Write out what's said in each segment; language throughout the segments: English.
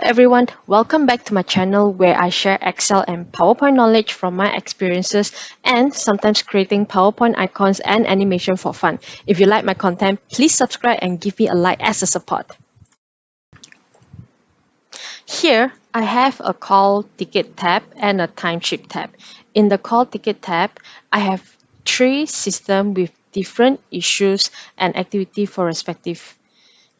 everyone, welcome back to my channel where I share Excel and PowerPoint knowledge from my experiences and sometimes creating PowerPoint icons and animation for fun. If you like my content, please subscribe and give me a like as a support. Here, I have a call ticket tab and a timesheet tab. In the call ticket tab, I have three systems with different issues and activity for respective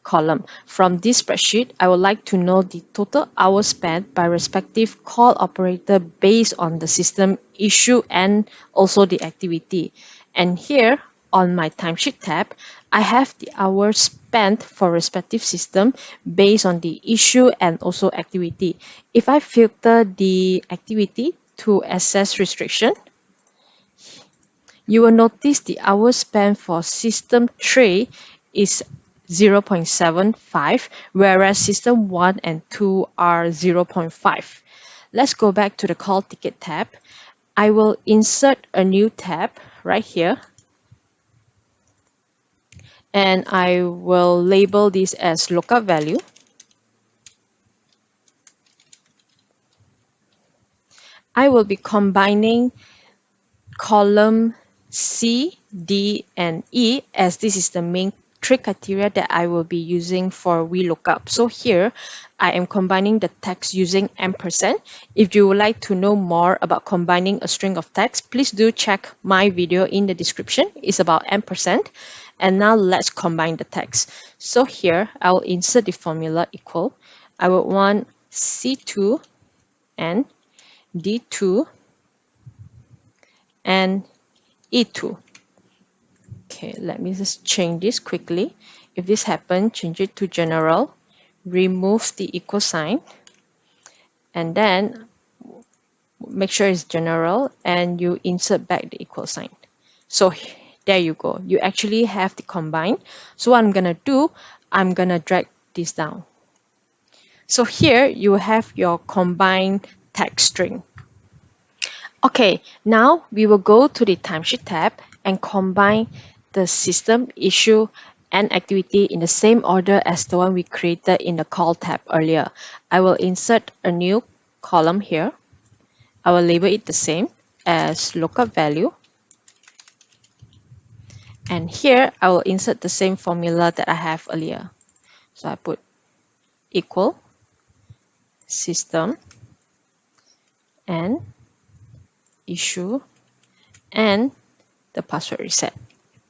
column. From this spreadsheet, I would like to know the total hours spent by respective call operator based on the system issue and also the activity. And here on my timesheet tab, I have the hours spent for respective system based on the issue and also activity. If I filter the activity to access restriction, you will notice the hours spent for system 3 is 0.75, whereas system 1 and 2 are 0.5. Let's go back to the call ticket tab. I will insert a new tab right here, and I will label this as lookup value. I will be combining column C, D, and E, as this is the main three criteria that I will be using for Vlookup. So here, I am combining the text using ampersand. If you would like to know more about combining a string of text, please do check my video in the description. It's about ampersand. And now let's combine the text. So here, I will insert the formula equal. I would want C2 and D2 and E2. Okay, let me just change this quickly. If this happens, change it to general, remove the equal sign, and then make sure it's general and you insert back the equal sign. So there you go. You actually have the combine. So what I'm gonna do, I'm gonna drag this down. So here you have your combined text string. Okay, now we will go to the timesheet tab and combine the system, issue, and activity in the same order as the one we created in the call tab earlier. I will insert a new column here. I will label it the same as lookup value. And here I will insert the same formula that I have earlier. So I put equal system and issue and the password reset.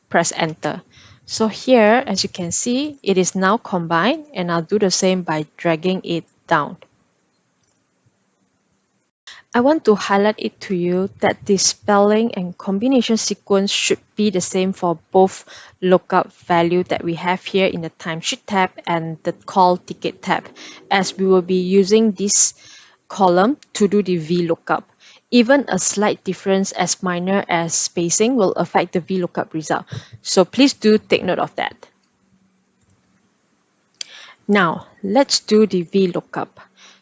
Press enter. So here, as you can see, it is now combined, and I'll do the same by dragging it down. I want to highlight it to you that the spelling and combination sequence should be the same for both lookup value that we have here in the timesheet tab and the call ticket tab, as we will be using this column to do the Vlookup. Even a slight difference as minor as spacing will affect the Vlookup result. So please do take note of that. Now, let's do the Vlookup.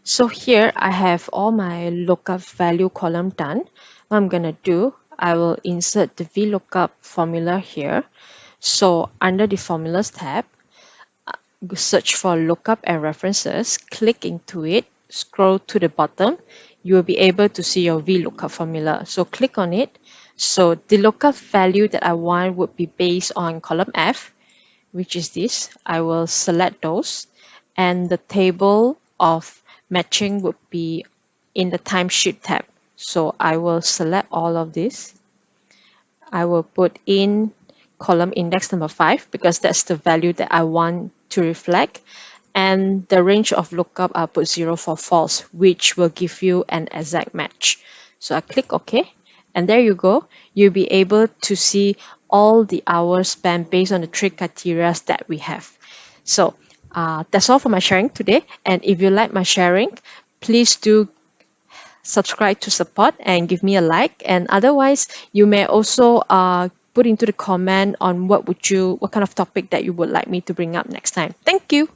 So here I have all my lookup value column done. What I'm going to do, I will insert the Vlookup formula here. So under the Formulas tab, search for Lookup and References, click into it, scroll to the bottom, you will be able to see your Vlookup formula. So click on it. So the lookup value that I want would be based on column F, which is this. I will select those, and the table of matching would be in the timesheet tab. So I will select all of this. I will put in column index number 5 because that's the value that I want to reflect. And the range of lookup, I'll put 0 for false, which will give you an exact match. So I click OK, and there you go. You'll be able to see all the hours spent based on the three criteria that we have. So that's all for my sharing today. And if you like my sharing, please do subscribe to support and give me a like. And otherwise, you may also put into the comment on what kind of topic that you would like me to bring up next time. Thank you.